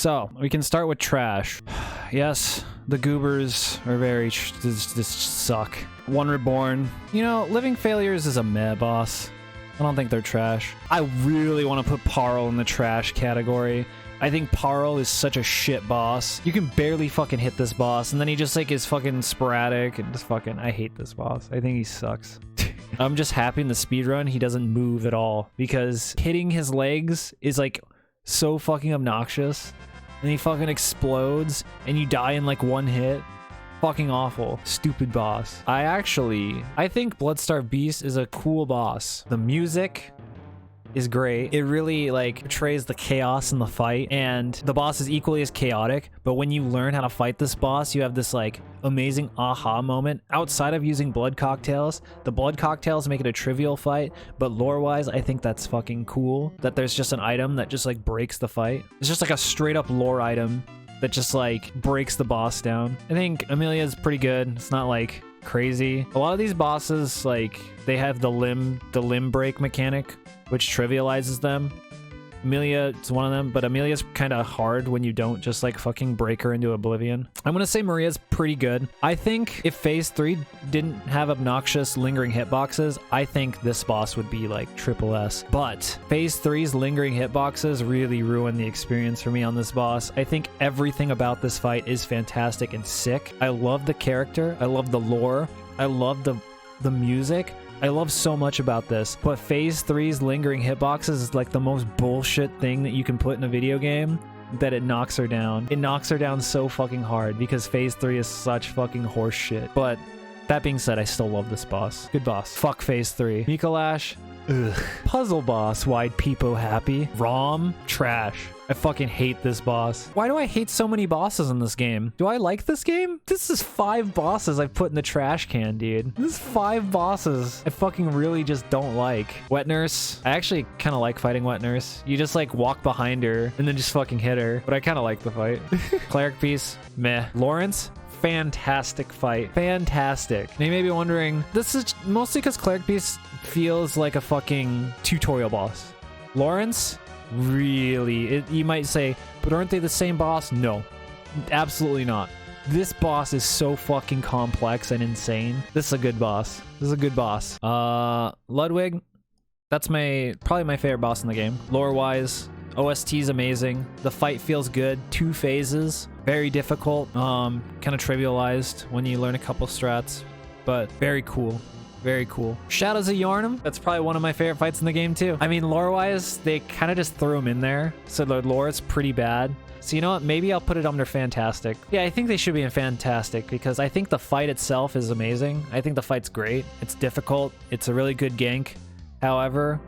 So we can start with trash. Yes, the goobers are very this suck. One Reborn. You know, Living Failures is a meh boss. I don't think they're trash. I really want to put Parl in the trash category. I think Parl is such a shit boss. You can barely fucking hit this boss, and then he just like is fucking sporadic and just fucking. I hate this boss. I think he sucks. I'm just happy in the speedrun he doesn't move at all, because hitting his legs is like so fucking obnoxious, and he fucking explodes and you die in like one hit. Fucking awful. Stupid boss. I think Bloodstarved Beast is a cool boss. The music is great. It really like portrays the chaos in the fight, and the boss is equally as chaotic, but when you learn how to fight this boss, you have this like amazing aha moment. Outside of using blood cocktails, the blood cocktails make it a trivial fight, but lore wise I think that's fucking cool that there's just an item that just like breaks the fight. It's just like a straight up lore item that just like breaks the boss down. I think Amelia's pretty good. It's not like crazy. A lot of these bosses, like, they have the limb break mechanic, which trivializes them. Amelia is one of them, but Amelia's kind of hard when you don't just like fucking break her into oblivion. I'm gonna say Maria's pretty good. I think if phase 3 didn't have obnoxious lingering hitboxes, I think this boss would be like triple S. But phase 3's lingering hitboxes really ruined the experience for me on this boss. I think everything about this fight is fantastic and sick. I love the character. I love the lore. I love the music. I love so much about this, but phase 3's lingering hitboxes is like the most bullshit thing that you can put in a video game, that it knocks her down. It knocks her down so fucking hard because phase 3 is such fucking horse shit. But that being said, I still love this boss. Good boss. Fuck phase 3. Mikolash. Ugh. Puzzle boss. Wide Peepo happy. Rom. Trash. I fucking hate this boss. Why do I hate so many bosses in this game? Do I like this game? This is 5 bosses I've put in the trash can, dude. This is 5 bosses I fucking really just don't like. Wet Nurse. I actually kind of like fighting Wet Nurse. You just like walk behind her and then just fucking hit her. But I kind of like the fight. Cleric Piece. Meh. Lawrence. Fantastic fight. Fantastic. And you may be wondering, this is mostly because Cleric Piece feels like a fucking tutorial boss. Lawrence, really, you might say, but aren't they the same boss? No, absolutely not. This boss is so fucking complex and insane. This is a good boss. This is a good boss. Ludwig, that's probably my favorite boss in the game. Lore wise, OST is amazing. The fight feels good. 2 phases, very difficult, kind of trivialized when you learn a couple strats, but very cool. Very cool. Shadows of Yharnam, that's probably one of my favorite fights in the game too. I mean, lore-wise, they kind of just threw him in there, so the lore is pretty bad. So you know what, maybe I'll put it under Fantastic. Yeah, I think they should be in Fantastic, because I think the fight itself is amazing. I think the fight's great. It's difficult. It's a really good gank. However,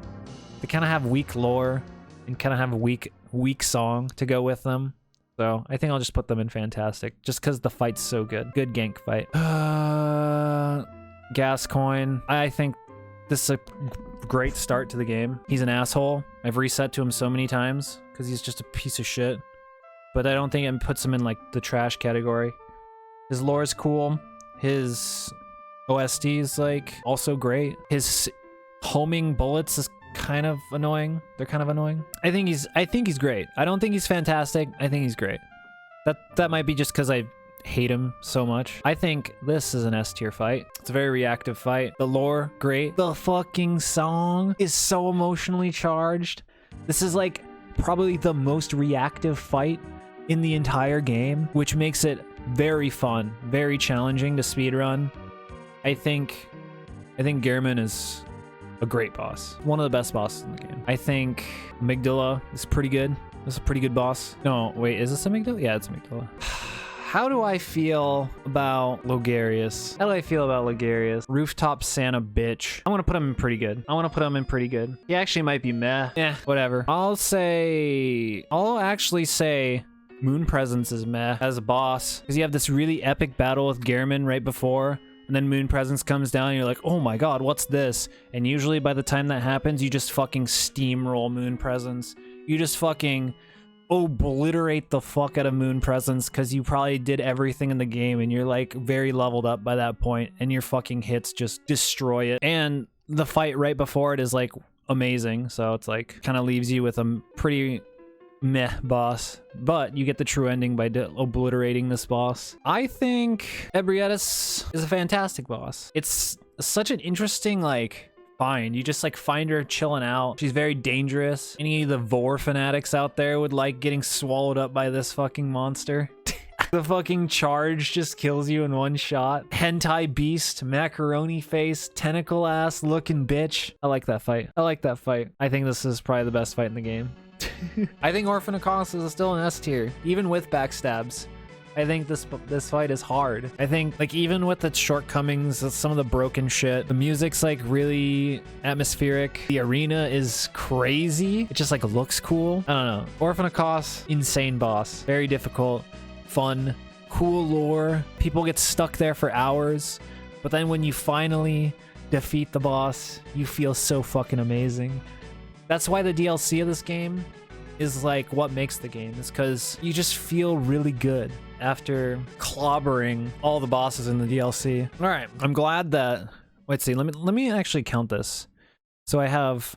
they kind of have weak lore and kind of have a weak song to go with them. So I think I'll just put them in Fantastic, just because the fight's so good. Good gank fight. Gascoigne. I think this is a great start to the game. He's an asshole. I've reset to him so many times because he's just a piece of shit. But I don't think it puts him in like the trash category. His lore is cool. His OST is like also great. His homing bullets is kind of annoying. They're kind of annoying. I think he's great. I don't think he's fantastic. I think he's great. That might be just because I hate him so much. I think this is an S tier fight. It's a very reactive fight. The lore, great. The fucking song is so emotionally charged. This is like probably the most reactive fight in the entire game, which makes it very fun, very challenging to speedrun. I think Gehrman is a great boss. One of the best bosses in the game. I think Amygdala is pretty good. This is a pretty good boss. No, wait, is this Amygdala? Yeah, it's Amygdala. How do I feel about Logarius? How do I feel about Logarius? Rooftop Santa bitch. I want to put him in pretty good. He actually might be meh. Yeah, whatever. I'll actually say Moon Presence is meh as a boss, because you have this really epic battle with Gehrman right before, and then Moon Presence comes down and you're like, oh my god, what's this? And usually by the time that happens, you just fucking steamroll Moon Presence. You just fucking obliterate the fuck out of Moon Presence, because you probably did everything in the game and you're like very leveled up by that point, and your fucking hits just destroy it. And the fight right before it is like amazing, so it's like kind of leaves you with a pretty meh boss, but you get the true ending by obliterating this boss. I think Ebrietas is a fantastic boss. It's such an interesting, like, find. You just, like, find her chilling out. She's very dangerous. Any of the Vor fanatics out there would like getting swallowed up by this fucking monster. The fucking charge just kills you in one shot. Hentai beast, macaroni face, tentacle ass looking bitch. I like that fight. I like that fight. I think this is probably the best fight in the game. I think Orphan of Colossus is still an S tier, even with backstabs. I think this fight is hard. I think, like, even with the shortcomings, some of the broken shit, the music's like really atmospheric. The arena is crazy. It just like looks cool. I don't know. Orphan of Colossus, insane boss. Very difficult, fun, cool lore. People get stuck there for hours, but then when you finally defeat the boss, you feel so fucking amazing. That's why the DLC of this game is like what makes the game. It's because you just feel really good after clobbering all the bosses in the DLC. All right, I'm glad that. Wait, see, let me actually count this. So I have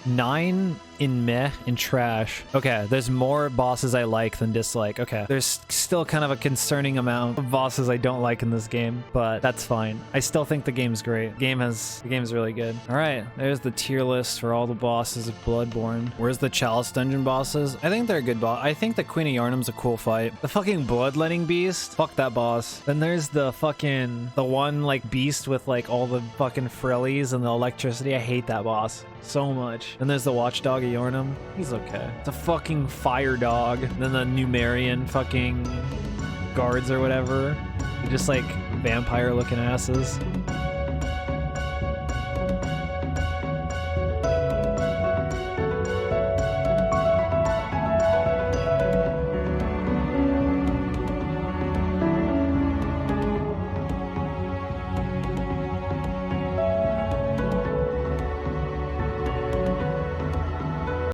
9 in meh and trash. Okay, there's more bosses I like than dislike. Okay, there's still kind of a concerning amount of bosses I don't like in this game, but that's fine. I still think the game's great. The game's really good. All right, there's the tier list for all the bosses of Bloodborne. Where's the Chalice Dungeon bosses? I think they're a good boss. I think the Queen of Yharnam's a cool fight. The fucking Bloodletting Beast, fuck that boss. Then there's the one like beast with like all the fucking frillies and the electricity. I hate that boss so much. And there's the Watchdog of Yharnam. He's okay. It's a fucking fire dog. Then the Numerian fucking guards or whatever. They're just like vampire looking asses.